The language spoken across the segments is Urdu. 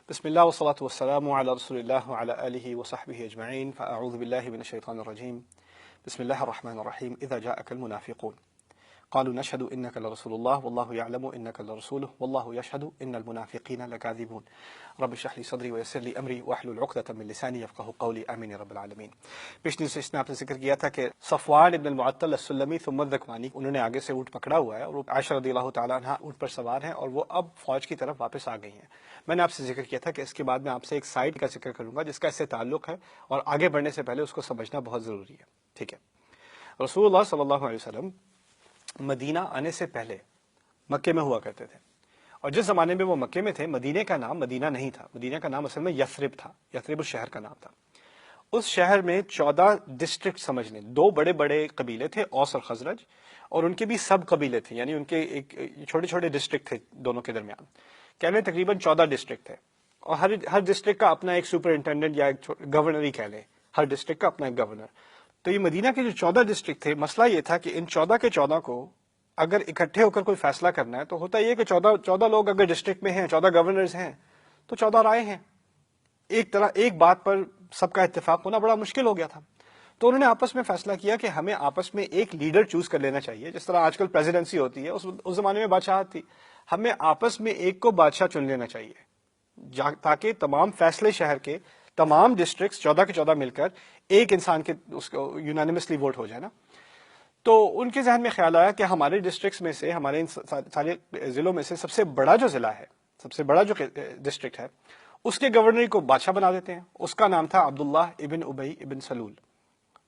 بسم الله والصلاة والسلام على رسول الله وعلى آله وصحبه أجمعين فأعوذ بالله من الشيطان الرجيم بسم الله الرحمن الرحيم إذا جاءك المنافقون قالوا نشهد إنك لرسول الله والله يعلم إنك لرسوله والله يشهد إن المنافقين لكاذبون رب اشرح لي صدري ويسر لي أمري واحلل عقدة من لساني يفقهوا قولي آمين يا رب العالمین۔ پچھلی سیشن آپ نے ذکر کیا تھا کہ صفوان ابن المعطل السلمی ثم الذکوانی انہوں نے آگے سے اونٹ پکڑا ہوا ہے اور عائشہ رضی اللہ تعالیٰ عنہ اونٹ پر سوار ہیں اور وہ اب فوج کی طرف واپس آ گئی ہیں۔ میں نے آپ سے ذکر کیا تھا کہ اس کے بعد میں آپ سے ایک سائٹ کا ذکر کروں گا جس کا اس سے تعلق ہے اور آگے بڑھنے سے پہلے اس کو سمجھنا بہت ضروری ہے، ٹھیک ہے۔ رسول اللہ صلی اللہ علیہ وسلم مدینہ آنے سے پہلے مکے میں ہوا کرتے تھے، اور جس زمانے میں وہ مکے میں تھے مدینے کا نام مدینہ نہیں تھا، مدینہ کا نام اصل میں یثرب تھا، یثرب اس شہر کا نام تھا۔ اس شہر میں 14 ڈسٹرکٹ سمجھ لیں، 2 بڑے بڑے قبیلے تھے، اوس اور خزرج، اور ان کے بھی سب قبیلے تھے، یعنی ان کے ایک چھوٹے چھوٹے ڈسٹرکٹ تھے دونوں کے درمیان، کہنے تقریباً 14 ڈسٹرکٹ تھے، اور ہر ڈسٹرکٹ کا اپنا ایک سپرنٹینڈنٹ یا ایک گورنر ہی کہہ لیں، ہر ڈسٹرکٹ کا اپنا ایک گورنر۔ تو یہ مدینہ کے جو 14 ڈسٹرکٹ تھے، مسئلہ یہ تھا کہ ان 14 کے 14 کو اگر اکٹھے ہو کر کوئی فیصلہ کرنا ہے تو ہوتا یہ کہ 14 لوگ اگر ڈسٹرکٹ میں ہیں، 14 گورنرز ہیں تو 14 رائے ہیں، ایک بات پر سب کا اتفاق ہونا بڑا مشکل ہو گیا تھا۔ تو انہوں نے آپس میں فیصلہ کیا کہ ہمیں آپس میں ایک لیڈر چوز کر لینا چاہیے، جس طرح آج کل پریزیڈنسی ہوتی ہے، اس زمانے میں بادشاہت تھی، ہمیں آپس میں ایک کو بادشاہ چن لینا چاہیے تاکہ تمام فیصلے شہر کے تمام ڈسٹرکٹس 14 کے 14 مل کر ایک انسان کے اس کو یونانیمسلی ووٹ ہو جائے نا۔ تو ان کے ذہن میں خیال آیا کہ ہمارے ڈسٹرکٹس میں سے، ہمارے سارے ضلعوں میں سے سب سے بڑا جو ضلع ہے، سب سے بڑا جو ڈسٹرکٹ ہے، اس کے گورنر کو بادشاہ بنا دیتے ہیں۔ اس کا نام تھا عبداللہ ابن ابی ابن سلول،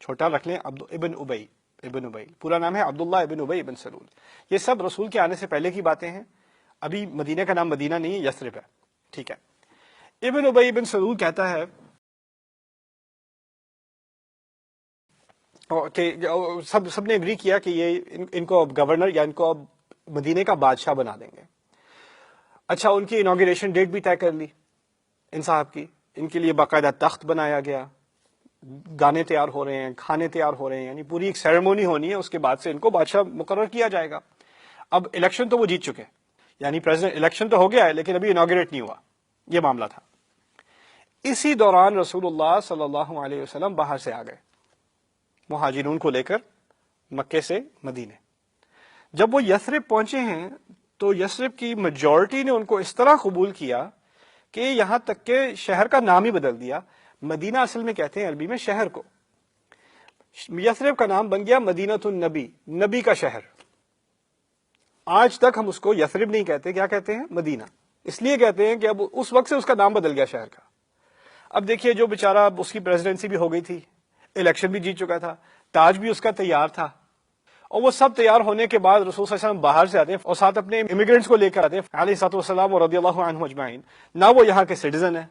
چھوٹا رکھ لیں ابن ابی، پورا نام ہے عبداللہ ابن ابی ابن سلول۔ یہ سب رسول کے آنے سے پہلے کی باتیں ہیں، ابھی مدینہ کا نام مدینہ نہیں ہے، یثرب ہے، ٹھیک ہے۔ ابن ابی ابن سلول کہتا ہے کہ سب نے اگری کیا کہ یہ ان کو اب گورنر یا ان کو اب مدینے کا بادشاہ بنا دیں گے۔ اچھا، ان کی انوگریشن ڈیٹ بھی طے کر لی ان صاحب کی، ان کے لیے باقاعدہ تخت بنایا گیا، گانے تیار ہو رہے ہیں، کھانے تیار ہو رہے ہیں، یعنی پوری ایک سیریمونی ہونی ہے، اس کے بعد سے ان کو بادشاہ مقرر کیا جائے گا۔ اب الیکشن تو وہ جیت چکے، یعنی پریزیڈنٹ الیکشن تو ہو گیا ہے لیکن ابھی انوگریٹ نہیں ہوا، یہ معاملہ تھا۔ اسی دوران رسول اللہ صلی اللہ علیہ وسلم باہر سے آ گئے مہاجرون کو لے کر مکے سے مدینے۔ جب وہ یثرب پہنچے ہیں تو یثرب کی میجورٹی نے ان کو اس طرح قبول کیا کہ یہاں تک کہ شہر کا نام ہی بدل دیا۔ مدینہ اصل میں کہتے ہیں عربی میں شہر کو، یثرب کا نام بن گیا مدینۃ النبی، نبی کا شہر۔ آج تک ہم اس کو یثرب نہیں کہتے، کیا کہتے ہیں؟ مدینہ، اس لیے کہتے ہیں کہ اب اس وقت سے اس کا نام بدل گیا شہر کا۔ اب دیکھیے، جو بیچارہ اس کی پریزیڈنسی بھی ہو گئی تھی، الیکشن بھی جیت چکا تھا، تاج بھی اس کا تیار تھا، اور وہ سب تیار ہونے کے بعد رسول صلی اللہ علیہ وسلم باہر سے آتے ہیں اور ساتھ اپنے امیگرینٹس کو لے کر آتے ہیں علیہ الصلوۃ والسلام اور رضی اللہ عنہم اجمعین۔ نہ وہ یہاں کے سٹیزن ہیں،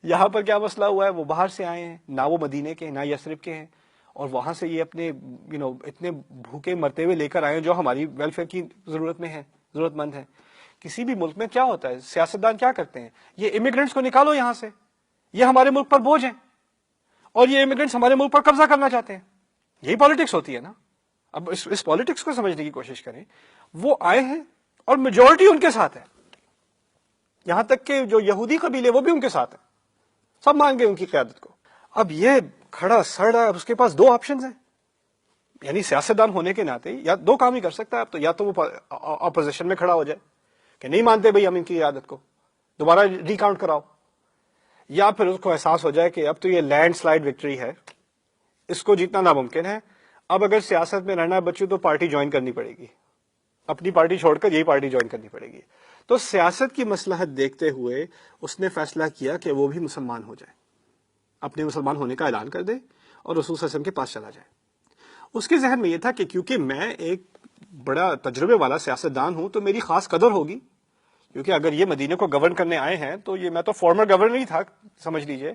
یہاں پر کیا مسئلہ ہوا ہے، وہ باہر سے آئے ہیں، نہ وہ مدینے کے نہ یثرب کے ہیں، اور وہاں سے یہ اپنے اتنے بھوکے مرتے ہوئے لے کر آئے ہیں جو ہماری ویلفیئر کی ضرورت میں ہے، ضرورت مند ہے۔ کسی بھی ملک میں کیا ہوتا ہے، سیاستدان کیا کرتے ہیں، یہ امیگرینٹس کو نکالو یہاں سے، یہ ہمارے ملک پر بوجھ ہیں، اور یہ امیگرینٹس ہمارے ملک پر قبضہ کرنا چاہتے ہیں۔ یہی پالیٹکس ہوتی ہے نا۔ اب اس پالیٹکس کو سمجھنے کی کوشش کریں۔ وہ آئے ہیں اور میجورٹی ان کے ساتھ ہے، یہاں تک کہ جو یہودی قبیلے وہ بھی ان کے ساتھ ہیں، سب مان گئے ان کی قیادت کو۔ اب یہ کھڑا سڑ رہا ہے، اب اس کے پاس 2 آپشنز ہیں، یعنی سیاستدان ہونے کے ناطے یا 2 کام ہی کر سکتا ہے اب تو، یا تو وہ اپوزیشن میں کھڑا ہو جائے کہ نہیں مانتے بھئی ہم ان کی قیادت کو، دوبارہ ریکاؤنٹ کراؤ، یا پھر اس کو احساس ہو جائے کہ اب تو یہ لینڈ سلائڈ وکٹری ہے، اس کو جیتنا ناممکن ہے، اب اگر سیاست میں رہنا ہے بچوں تو پارٹی جوائن کرنی پڑے گی، اپنی پارٹی چھوڑ کر یہی پارٹی جوائن کرنی پڑے گی۔ تو سیاست کی مصلحت دیکھتے ہوئے اس نے فیصلہ کیا کہ وہ بھی مسلمان ہو جائے، اپنے مسلمان ہونے کا اعلان کر دے اور رسول صلی اللہ علیہ وسلم کے پاس چلا جائے۔ اس کے ذہن میں یہ تھا کہ کیونکہ میں ایک بڑا تجربے والا سیاستدان ہوں تو میری خاص قدر ہوگی، کیونکہ اگر یہ مدینے کو گورن کرنے آئے ہیں تو یہ میں تو فارمر گورنر ہی تھا سمجھ لیجئے،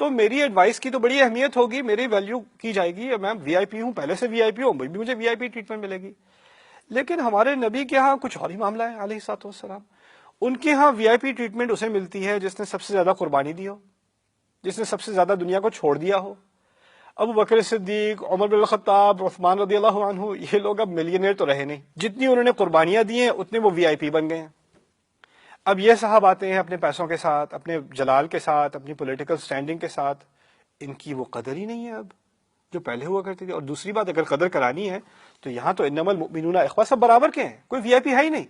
تو میری ایڈوائس کی تو بڑی اہمیت ہوگی، میری ویلیو کی جائے گی، میں وی آئی پی ہوں، پہلے سے وی آئی پی ہوں، مجھے وی آئی پی ٹریٹمنٹ ملے گی۔ لیکن ہمارے نبی کے ہاں کچھ اور ہی معاملہ ہے علیہ الصلوۃ والسلام۔ ان کے ہاں وی آئی پی ٹریٹمنٹ اسے ملتی ہے جس نے سب سے زیادہ قربانی دی ہو، جس نے سب سے زیادہ دنیا کو چھوڑ دیا ہو۔ ابو بکر صدیق، عمر بن الخطاب، عثمان رضی اللہ عنہ، یہ لوگ اب ملینئر تو رہے نہیں، جتنی انہوں نے قربانیاں دی ہیں اتنے وہ وی آئی پی بن گئے ہیں۔ اب یہ صاحب آتے ہیں اپنے پیسوں کے ساتھ، اپنے جلال کے ساتھ، اپنی پولیٹیکل سٹینڈنگ کے ساتھ، ان کی وہ قدر ہی نہیں ہے اب جو پہلے ہوا کرتی تھی. اور دوسری بات، اگر قدر کرانی ہے تو یہاں تو انما المؤمنون اخوہ، سب برابر کے ہیں، کوئی وی آئی پی ہے ہی نہیں.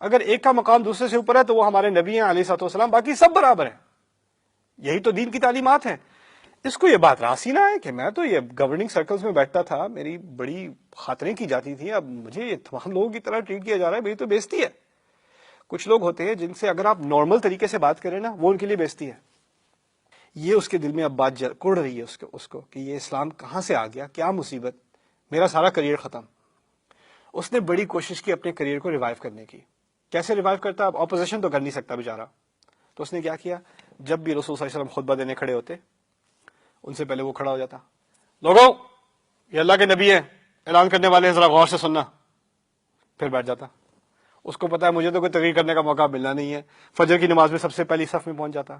اگر ایک کا مقام دوسرے سے اوپر ہے تو وہ ہمارے نبی ہیں علیہ الصلوۃ والسلام، باقی سب برابر ہیں. یہی تو دین کی تعلیمات ہیں. اس کو یہ بات راسی نہ ہے کہ میں تو یہ گورننگ سرکلز میں بیٹھتا تھا، میری بڑی خاطریں کی جاتی تھی، اب مجھے یہ تمام لوگوں کی طرح ٹریٹ کیا جا رہا ہے، میری تو بےزتی ہے. کچھ لوگ ہوتے ہیں جن سے اگر آپ نارمل طریقے سے بات کریں نا، وہ ان کے لیے بےزتی ہے. یہ اس کے دل میں اب بات کوڑ رہی ہے اس کو کہ یہ اسلام کہاں سے آ گیا، کیا مصیبت، میرا سارا کریئر ختم. اس نے بڑی کوشش کی اپنے کریئر کو ریوائیو کرنے کی. کیسے ریوائیو کرتا؟ اب اپوزیشن تو کر نہیں سکتا بیچارہ. تو اس نے کیا کیا، جب بھی رسول صلی اللہ علیہ وسلم خطبہ دینے کھڑے ہوتے، ان سے پہلے وہ کھڑا ہو جاتا، لوگوں یہ اللہ کے نبی ہیں، اعلان کرنے والے ہیں، ذرا غور سے سننا. پھر بیٹھ جاتا. اس کو پتا ہے مجھے تو کوئی تقریر کرنے کا موقع ملنا نہیں ہے. فجر کی نماز میں سب سے پہلی صف میں پہنچ جاتا،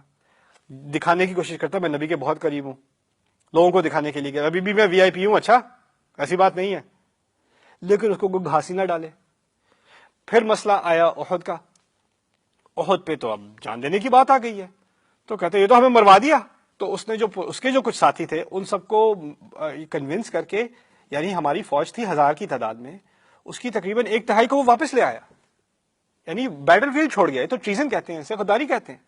دکھانے کی کوشش کرتا میں نبی کے بہت قریب ہوں، لوگوں کو دکھانے کے لیے کہ ابھی بھی میں وی آئی پی ہوں. اچھا ایسی بات نہیں ہے، لیکن اس کو کوئی گھاسی نہ ڈالے. پھر مسئلہ آیا احد کا. احد پہ تو اب جان دینے کی بات آ گئی ہے، تو کہتے یہ تو ہمیں مروا دیا. تو اس نے اس کے جو کچھ ساتھی تھے ان سب کو کنونس کر کے، یعنی ہماری فوج تھی 1000 کی تعداد میں، اس کی تقریباً 1/3 کو وہ واپس لے آیا، یعنی بیٹل فیلڈ چھوڑ گیا. تو ٹریزن کہتے ہیں، اسے غداری کہتے ہیں.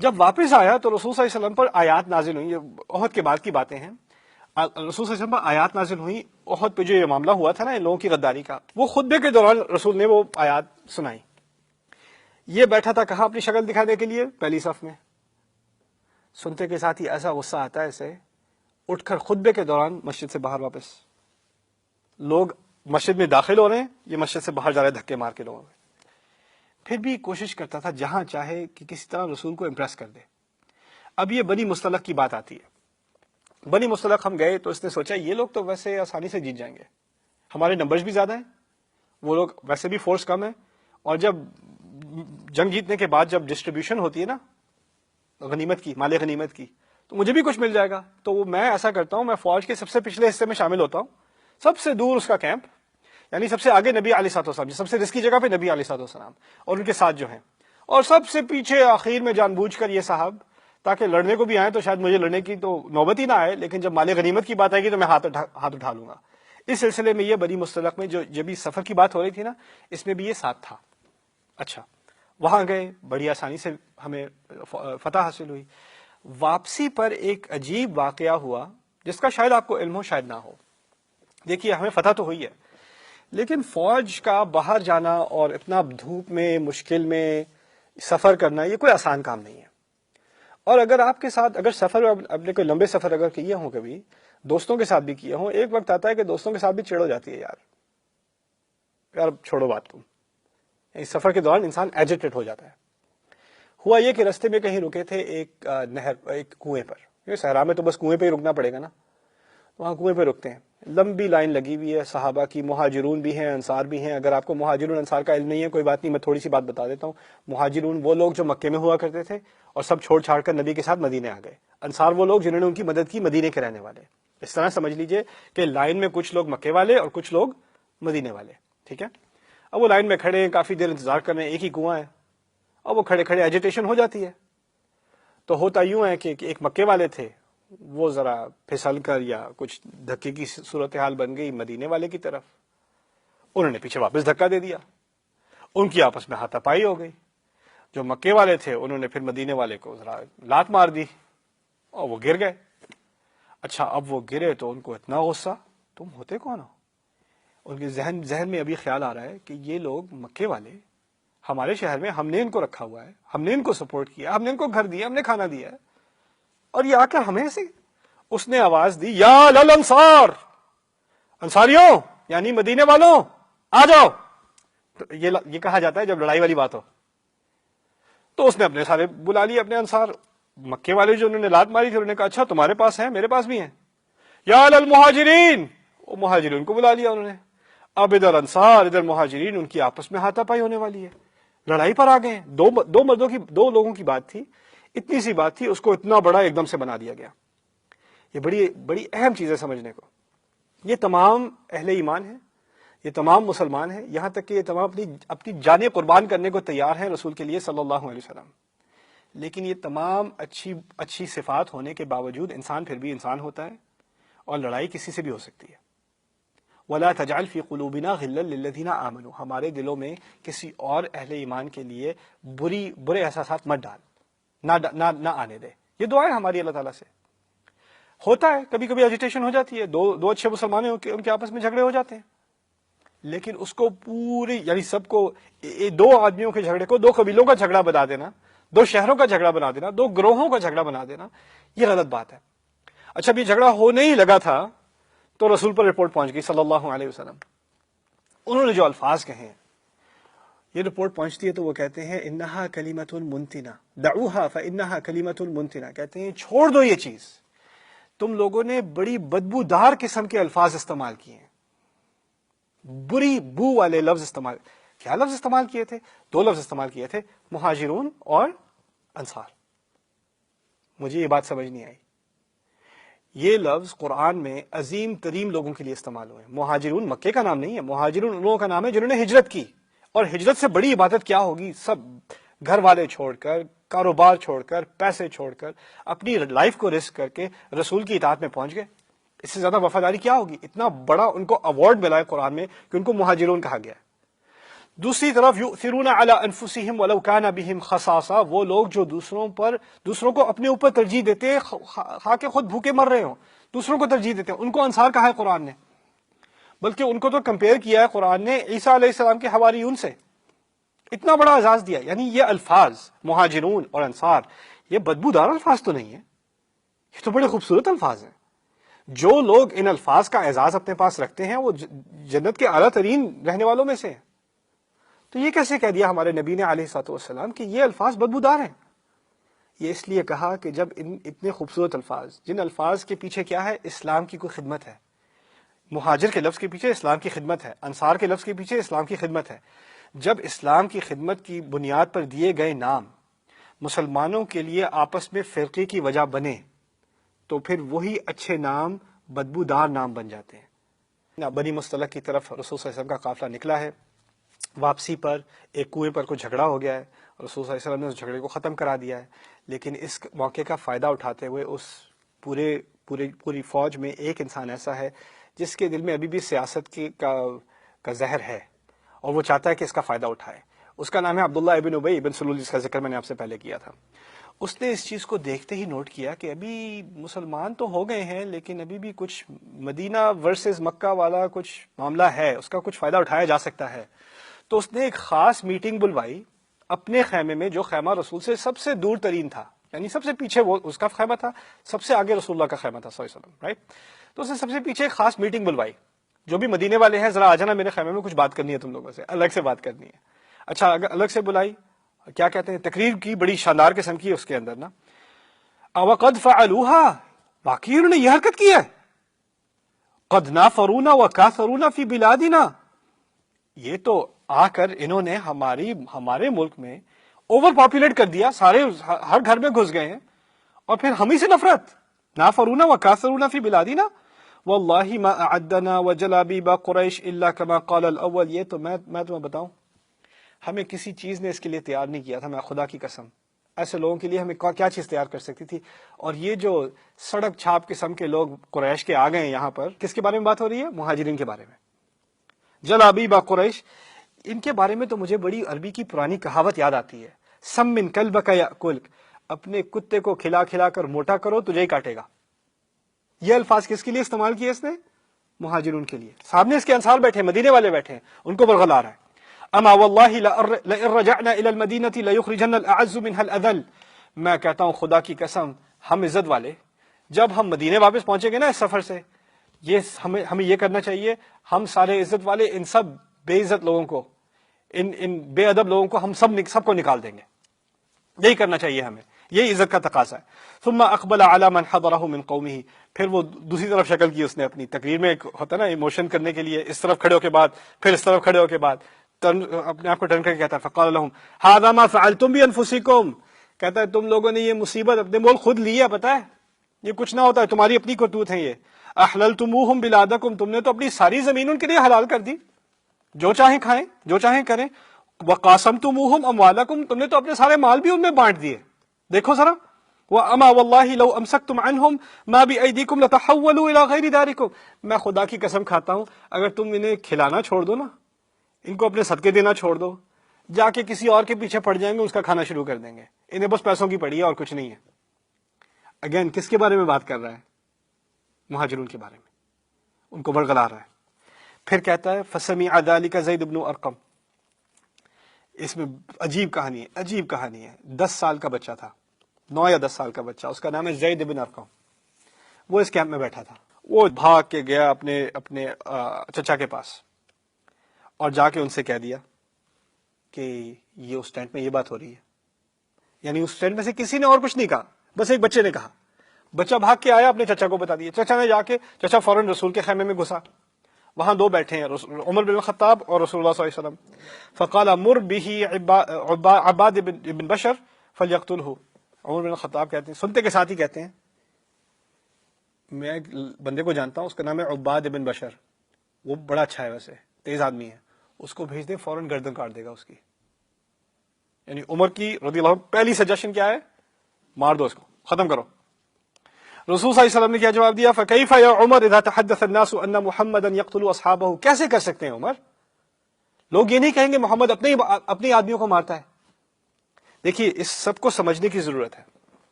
جب واپس آیا تو رسول صلی اللہ علیہ وسلم پر آیات نازل ہوئی. یہ احد کے بعد کی باتیں ہیں. رسول صلی اللہ علیہ وسلم پر آیات نازل ہوئی. احد پہ جو یہ معاملہ ہوا تھا نا ان لوگوں کی غداری کا، وہ خطبے کے دوران رسول نے وہ آیات سنائی. یہ بیٹھا تھا کہاں اپنی شکل دکھانے کے لیے؟ پہلی صف میں. سنتے کے ساتھ ہی ایسا غصہ آتا ہے اسے، اٹھ کر خطبے کے دوران مسجد سے باہر واپس. لوگ مسجد میں داخل ہو رہے ہیں، یہ مسجد سے باہر جا رہے ہیں دھکے مار کے لوگوں میں. پھر بھی کوشش کرتا تھا جہاں چاہے کہ کسی طرح رسول کو امپریس کر دے. اب یہ بنی مصطلق کی بات آتی ہے. بنی مصطلق ہم گئے تو اس نے سوچا یہ لوگ تو ویسے آسانی سے جیت جائیں گے، ہمارے نمبرز بھی زیادہ ہیں، وہ لوگ ویسے بھی فورس کم ہے، اور جب جنگ جیتنے کے بعد جب ڈسٹریبیوشن ہوتی ہے نا غنیمت کی، مال غنیمت کی، تو مجھے بھی کچھ مل جائے گا. تو میں ایسا کرتا ہوں، میں فوج کے سب سے پچھلے حصے میں شامل ہوتا ہوں، سب سے دور اس کا کیمپ، یعنی سب سے آگے نبی علیہ الصلوۃ والسلام، سب سے رسکی جگہ پہ نبی علیہ الصلوۃ والسلام اور ان کے ساتھ جو ہیں، اور سب سے پیچھے آخر میں جان بوجھ کر یہ صاحب، تاکہ لڑنے کو بھی آئے تو شاید مجھے لڑنے کی تو نوبت ہی نہ آئے، لیکن جب مال غنیمت کی بات آئے گی تو میں ہاتھ اٹھا لوں گا. اس سلسلے میں یہ بنی مصطلق میں جو جب سفر کی بات ہو رہی تھی نا، اس میں بھی یہ ساتھ تھا. اچھا وہاں گئے، بڑی آسانی سے ہمیں فتح حاصل ہوئی. واپسی پر ایک عجیب واقعہ ہوا جس کا شاید آپ کو علم ہو شاید نہ ہو. دیکھیے ہمیں فتح تو ہوئی ہے، لیکن فوج کا باہر جانا اور اتنا دھوپ میں مشکل میں سفر کرنا یہ کوئی آسان کام نہیں ہے. اور اگر آپ کے ساتھ اگر سفر اپنے کوئی لمبے سفر اگر کیے ہوں، کبھی دوستوں کے ساتھ بھی کیے ہوں، ایک وقت آتا ہے کہ دوستوں کے ساتھ بھی چڑ ہو جاتی ہے، یار چھوڑو بات تم. اس سفر کے دوران انسان ایجیٹیٹ ہو جاتا ہے. ہوا یہ کہ رستے میں کہیں رکے تھے ایک نہر، ایک کنویں پر. یہ صحرا میں تو بس کنویں پہ ہی رکنا پڑے گا نا، وہاں کنویں پہ رکتے ہیں. لمبی لائن لگی ہوئی ہے صحابہ کی، مہاجرون بھی ہیں، انصار بھی ہیں. اگر آپ کو مہاجرون انصار کا علم نہیں ہے کوئی بات نہیں، میں تھوڑی سی بات بتا دیتا ہوں. مہاجرون وہ لوگ جو مکے میں ہوا کرتے تھے اور سب چھوڑ چھاڑ کر نبی کے ساتھ مدینے آ گئے. انصار وہ لوگ جنہوں نے ان کی مدد کی، مدینے کے رہنے والے. اس طرح سمجھ لیجئے کہ لائن میں کچھ لوگ مکے والے اور کچھ لوگ مدینے والے. ٹھیک ہے. اب وہ لائن میں کھڑے ہیں، کافی دیر انتظار کر رہے ہیں، ایک ہی کنواں ہے. اب وہ کھڑے کھڑے ایجیٹیشن ہو جاتی ہے. تو ہوتا یوں ہے کہ ایک مکے والے تھے، وہ ذرا پھسل کر یا کچھ دھکے کی صورتحال بن گئی مدینے والے کی طرف، انہوں نے پیچھے واپس دھکا دے دیا، ان کی آپس میں ہاتھا پائی ہو گئی. جو مکے والے تھے انہوں نے پھر مدینے والے کو ذرا لات مار دی اور وہ گر گئے. اچھا اب وہ گرے تو ان کو اتنا غصہ، تم ہوتے کون ہو؟ ان کے ذہن میں ابھی خیال آ رہا ہے کہ یہ لوگ مکے والے ہمارے شہر میں، ہم نے ان کو رکھا ہوا ہے، ہم نے ان کو سپورٹ کیا، ہم نے ان کو گھر دیا، ہم نے کھانا دیا ہے، اور یہ آ کر ہمیں ایسے. اس نے آواز دی یا للانصار، انصاریوں یعنی مدینے والوں آ جاؤ. تو یہ کہا جاتا ہے جب لڑائی والی بات ہو. تو اس نے اپنے سارے بلا لیے اپنے انصار. مکے والے جو انہوں نے لات ماری تھی انہوں نے کہا اچھا تمہارے پاس ہیں، میرے پاس بھی ہیں. یا للمہاجرین، وہ مہاجرین کو بلا لیا انہوں نے. اب ادھر انصار ادھر مہاجرین، ان کی آپس میں ہاتھا پائی ہونے والی ہے، لڑائی پر آ گئے ہیں. دو لوگوں کی بات تھی، اتنی سی بات تھی، اس کو اتنا بڑا ایک دم سے بنا دیا گیا. یہ بڑی اہم چیز ہے سمجھنے کو. یہ تمام اہل ایمان ہیں یہ تمام مسلمان ہیں، یہاں تک کہ یہ تمام اپنی جانیں قربان کرنے کو تیار ہیں رسول کے لیے صلی اللہ علیہ وسلم، لیکن یہ تمام اچھی صفات ہونے کے باوجود انسان پھر بھی انسان ہوتا ہے، اور لڑائی کسی سے بھی ہو سکتی ہے۔ وَلَا تَجْعَلْ فِي قُلُوبِنَا غِلًّا لِّلَّذِينَ آمَنُوا، ہمارے دلوں میں کسی اور اہل ایمان کے لیے برے احساسات مت ڈال، نہ آنے دے۔ یہ دعا ہے ہماری اللہ تعالیٰ سے۔ ہوتا ہے کبھی کبھی ایجیٹیشن ہو جاتی ہے، دو اچھے مسلمان ہیں ان کے آپس میں جھگڑے ہو جاتے ہیں، لیکن اس کو یعنی سب کو، دو آدمیوں کے جھگڑے کو دو قبیلوں کا جھگڑا بنا دینا، دو شہروں کا جھگڑا بنا دینا، دو گروہوں کا جھگڑا بنا دینا، یہ غلط بات ہے۔ اچھا اب یہ جھگڑا ہونے ہی لگا تھا تو رسول پر رپورٹ پہنچ گئی صلی اللہ علیہ وسلم، انہوں نے جو الفاظ کہے، یہ رپورٹ پہنچتی ہے تو وہ کہتے ہیں انہا کلمۃ منتنہ دعوہا فانہا کلمۃ منتنہ، کہتے ہیں چھوڑ دو یہ چیز، تم لوگوں نے بڑی بدبودار قسم کے الفاظ استعمال کیے ہیں، بری بو والے لفظ استعمال۔ کیا لفظ استعمال کیے تھے؟ دو لفظ استعمال کیے تھے، مہاجرون اور انصار۔ مجھے یہ بات سمجھ نہیں آئی، یہ لفظ قرآن میں عظیم ترین لوگوں کے لیے استعمال ہوئے ہیں۔ مہاجرون مکے کا نام نہیں ہے، مہاجرون ان لوگوں کا نام ہے جنہوں نے ہجرت کی، اور ہجرت سے بڑی عبادت کیا ہوگی؟ سب گھر والے چھوڑ کر، کاروبار چھوڑ کر، پیسے چھوڑ کر، اپنی لائف کو رسک کر کے رسول کی اطاعت میں پہنچ گئے۔ اس سے زیادہ وفاداری کیا ہوگی؟ اتنا بڑا ان کو ایوارڈ ملا ہے قرآن میں کہ ان کو مہاجرون کہا گیا ہے۔ دوسری طرف یؤثرون علی انفسہم ولو کان بہم خصاصہ، وہ لوگ جو دوسروں کو اپنے اوپر ترجیح دیتے ہیں، خواہ کہ خود بھوکے مر رہے ہوں، دوسروں کو ترجیح دیتے ہیں، ان کو انصار کہا ہے قرآن نے، بلکہ ان کو تو کمپیئر کیا ہے قرآن نے عیسیٰ علیہ السلام کے حواریون سے، اتنا بڑا اعزاز دیا۔ یعنی یہ الفاظ مہاجرون اور انصار یہ بدبودار الفاظ تو نہیں ہیں، یہ تو بڑے خوبصورت الفاظ ہیں۔ جو لوگ ان الفاظ کا اعزاز اپنے پاس رکھتے ہیں وہ جنت کے اعلیٰ ترین رہنے والوں میں سے ہیں، تو یہ کیسے کہہ دیا ہمارے نبی نے علیہ الصلوۃ والسلام کہ یہ الفاظ بدبودار ہیں؟ یہ اس لیے کہا کہ جب اتنے خوبصورت الفاظ، جن الفاظ کے پیچھے کیا ہے؟ اسلام کی کوئی خدمت ہے۔ مہاجر کے لفظ کے پیچھے اسلام کی خدمت ہے، انصار کے لفظ کے پیچھے اسلام کی خدمت ہے۔ جب اسلام کی خدمت کی بنیاد پر دیے گئے نام مسلمانوں کے لیے آپس میں فرقے کی وجہ بنے تو پھر وہی اچھے نام بدبودار نام بن جاتے ہیں۔ بنی مصطلق کی طرف رسول صلی اللہ علیہ وسلم کا قافلہ نکلا ہے، واپسی پر ایک کنویں پر کوئی جھگڑا ہو گیا ہے، رسول صلی اللہ علیہ وسلم نے اس جھگڑے کو ختم کرا دیا ہے، لیکن اس موقع کا فائدہ اٹھاتے ہوئے اس پوری فوج میں ایک انسان ایسا ہے جس کے دل میں ابھی بھی سیاست کا زہر ہے اور وہ چاہتا ہے کہ اس کا فائدہ اٹھائے۔ اس کا نام ہے عبداللہ ابن ابی ابن سلول، جس کا ذکر میں نے آپ سے پہلے کیا تھا۔ اس نے اس چیز کو دیکھتے ہی نوٹ کیا کہ ابھی مسلمان تو ہو گئے ہیں لیکن ابھی بھی کچھ مدینہ ورسز مکہ والا کچھ معاملہ ہے، اس کا کچھ فائدہ اٹھایا جا سکتا ہے۔ تو اس نے ایک خاص میٹنگ بلوائی اپنے خیمے میں، جو خیمہ رسول سے سب سے دور ترین تھا، یعنی سب سے پیچھے وہ اس کا خیمہ تھا، سب سے آگے رسول اللہ کا خیمہ تھا صلی اللہ علیہ وسلم، رائٹ؟ تو اس نے سب سے پیچھے ایک خاص میٹنگ بلوائی، جو بھی مدینے والے ہیں ذرا آ جانا میرے خیمے میں، کچھ بات کرنی ہے تم لوگوں سے، الگ سے بات کرنی ہے۔ اچھا اگر الگ سے بلائی، کیا کہتے ہیں، تقریر کی، بڑی شاندار قسم کی اس کے اندر نا، وَقَدْ فَعَلُوهَا، واقعی انہوں نے یہ حرکت کی ہے، قَدْ نَافَرُونَا وَكَاثَرُونَا فِي بِلَادِنَا، یہ تو آ کر انہوں نے ہمارے ملک میں اوور پاپولیٹ کر دیا، سارے ہر گھر میں گھس گئے ہیں، اور پھر ہم ہی سے نفرت۔ نافرونا وکاثرونا فی بلادنا واللہ ما اعدنا وجلابیب قریش الا کما قال الاول۔ یہ تو میں تمہیں بتاؤں، ہمیں کسی چیز نے اس کے لیے تیار نہیں کیا تھا، میں خدا کی قسم، ایسے لوگوں کے لیے ہمیں کیا چیز تیار کر سکتی تھی؟ اور یہ جو سڑک چھاپ قسم کے لوگ قریش کے آ گئے ہیں یہاں پر، کس کے بارے میں بات ہو رہی ہے؟ مہاجرین کے بارے میں۔ جلابیب قریش، ان کے بارے میں تو مجھے بڑی عربی کی پرانی کہاوت یاد آتی ہے، سم من کلبک یاکلک، اپنے کتے کو کھلا کھلا کر موٹا کرو تجھے ہی کاٹے گا۔ یہ الفاظ کس کے لیے استعمال کیے اس نے؟ مہاجرون کے لیے۔ سامنے اس کے انصار بیٹھے، مدینے والے بیٹھے ہیں، ان کو برغلا رہا ہے۔ اما واللہ لئن رجعنا الى المدینہ لیخرجن الاعز منها الاذل، میں کہتا ہوں خدا کی قسم، ہم عزت والے جب ہم مدینے واپس پہنچیں گے نا اس سفر سے، ہمیں یہ کرنا چاہیے، ہم سارے عزت والے ان سب بے عزت لوگوں کو، ان بے ادب لوگوں کو ہم سب کو نکال دیں گے۔ یہی کرنا چاہیے ہمیں، یہی عزت کا تقاضا ہے۔ ثم اقبل على من حضره من قومه، پھر وہ دوسری طرف شکل کی اس نے اپنی تقریر میں، ایک ہوتا ہے نا ایموشن کرنے کے لیے، اس طرف کھڑے ہو کے بعد پھر اس طرف کھڑے ہو کے بعد اپنے آپ کو ٹرن کر کے کہتا ہے فقال لهم هذا ما فعلتم بانفسكم، کہتا ہے تم لوگوں نے یہ مصیبت اپنے مول خود لی ہے، پتہ ہے یہ کچھ نہ ہوتا ہے، تمہاری اپنی کرتوت ہے یہ۔ احللتموهم بلادکم، تم نے تو اپنی ساری زمین ان کے لیے حلال کر دی، جو چاہیں کھائیں جو چاہیں کریں. وقاسمتموہم اموالکم, تم نے تو اپنے سارے مال بھی ان میں بانٹ دیے. دیکھو ذرا, وَأَمَا وَاللَّهِ لَوْ أَمْسَكْتُمْ عَنْهُمْ مَا بِأَيْدِيكُمْ لَتَحَوَّلُوا إِلَىٰ غَيْرِ دَارِكُمْ. میں خدا کی قسم کھاتا ہوں, اگر تم انہیں کھلانا چھوڑ دو نا, ان کو اپنے صدقے دینا چھوڑ دو, جا کے کسی اور کے پیچھے پڑ جائیں گے, اس کا کھانا شروع کر دیں گے. انہیں بس پیسوں کی پڑی ہے اور کچھ نہیں ہے. اگین کس کے بارے میں بات کر رہا ہے؟ مہاجرون کے بارے میں, ان کو برگلا رہا ہے. پھر کہتا ہے فَسَمِعَ ذَلِكَ زید بن ارقم. اس میں عجیب کہانی ہے, عجیب کہانی ہے. 10 سال کا بچہ تھا, 9 یا 10 سال کا بچہ, اس کا نام ہے زید بن ارقم. وہ اس کیمپ میں بیٹھا تھا. وہ بھاگ کے گیا اپنے چچا کے پاس, اور جا کے ان سے کہہ دیا کہ یہ اس ٹینٹ میں یہ بات ہو رہی ہے. یعنی اس ٹینٹ میں سے کسی نے اور کچھ نہیں کہا, بس ایک بچے نے کہا. بچہ بھاگ کے آیا, اپنے چچا کو بتا دیا. چچا نے جا کے, چچا فوراً رسول کے خیمے میں گھسا. وہاں 2 بیٹھے ہیں, عمر بن الخطاب اور رسول اللہ صلی اللہ علیہ وسلم. فقال مر به عباد بن بشر فليقتله. عمر بن الخطاب کہتے ہیں, سنتے کے ساتھ ہی کہتے ہیں, میں ایک بندے کو جانتا ہوں, اس کا نام ہے عباد بن بشر, وہ بڑا اچھا ہے, ویسے تیز آدمی ہے, اس کو بھیج دیں, فوراً گردن کاٹ دے گا اس کی. یعنی عمر کی رضی اللہ عنہ پہلی سجیشن کیا ہے؟ مار دو اس کو, ختم کرو. رسول صلی اللہ علیہ وسلم نے کیا جواب دیا؟ فَكَيْفَ يَا عُمَرْ إِذَا تَحَدَّثَ النَّاسُ أَنَّ مُحَمَّدًا يَقْتُلُ أَصْحَابَهُ. کیسے کر سکتے ہیں عمر, لوگ یہ نہیں کہیں گے محمد اپنے آدمیوں کو مارتا ہے. دیکھیے اس سب کو سمجھنے کی ضرورت ہے.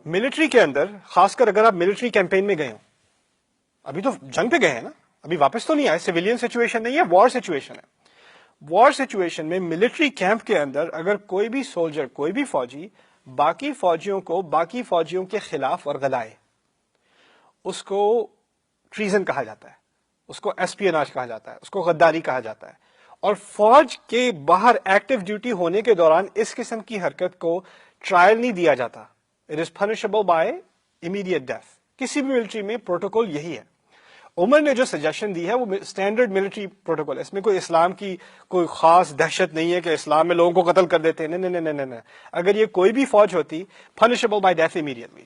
ملٹری کے اندر, خاص کر اگر آپ ملٹری کیمپین میں گئے ہوں, ابھی تو جنگ پہ گئے ہیں نا, ابھی واپس تو نہیں آئے, سویلین سچویشن نہیں ہے, وار سچویشن ہے. وار سچویشن میں ملٹری کیمپ کے اندر اگر کوئی بھی سولجر, کوئی بھی فوجی باقی فوجیوں کو باقی فوجیوں کے خلاف ورغلائے, اس کو ٹریزن کہا جاتا ہے, اس کو ایسپیناج کہا جاتا ہے, اس کو غداری کہا جاتا ہے. اور فوج کے باہر ایکٹیو ڈیوٹی ہونے کے دوران اس قسم کی حرکت کو ٹرائل نہیں دیا جاتا. It is punishable by immediate death. کسی بھی ملٹری میں پروٹوکول یہی ہے. عمر نے جو سجیشن دی ہے وہ اسٹینڈرڈ ملٹری پروٹوکول ہے, اس میں کوئی اسلام کی کوئی خاص دہشت نہیں ہے کہ اسلام میں لوگوں کو قتل کر دیتے ہیں. نہیں. اگر یہ کوئی بھی فوج ہوتی, پنشبل بائی ڈیتھ امیڈیٹلی.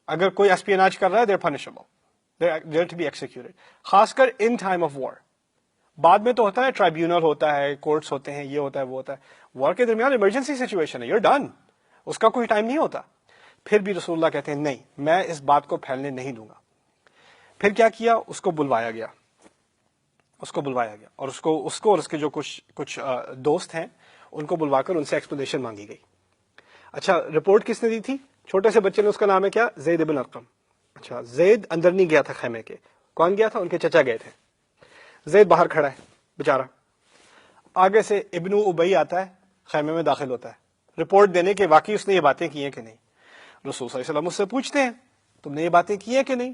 اگر کوئی اسپیناج کر رہا ہے, they are punishable, they are to be executed, خاص کر ان ٹائم آف وار. بعد میں تو ہوتا ہے, ٹرائیبیونل ہوتا ہے, کورٹس ہوتے ہیں, یہ ہوتا ہے, وہ ہوتا ہے. وار کے درمیان ایمرجنسی سچویشن ہے, یو آر ڈن, اس کا کوئی ٹائم نہیں ہوتا. پھر بھی رسول اللہ کہتے ہیں نہیں, میں اس بات کو پھیلنے نہیں دوں گا. پھر کیا کیا, اس کو بلوایا گیا, اور اس کو اور اس کے جو کچھ دوست ہیں ان کو بلوا کر ان سے ایکسپلینیشن مانگی گئی. اچھا, رپورٹ کس نے دی تھی؟ چھوٹے سے بچے نے, اس کا نام ہے کیا؟ زید بن ارقم. اچھا, زید اندر نہیں گیا تھا خیمے کے. کون گیا تھا؟ ان کے چچا گئے تھے. زید باہر کھڑا ہے بیچارہ. آگے سے ابن ابی آتا ہے, خیمے میں داخل ہوتا ہے رپورٹ دینے کے واقعی اس نے یہ باتیں کی ہیں کہ نہیں. رسول صلی اللہ علیہ وسلم اس سے پوچھتے ہیں تم نے یہ باتیں کی ہیں کہ نہیں؟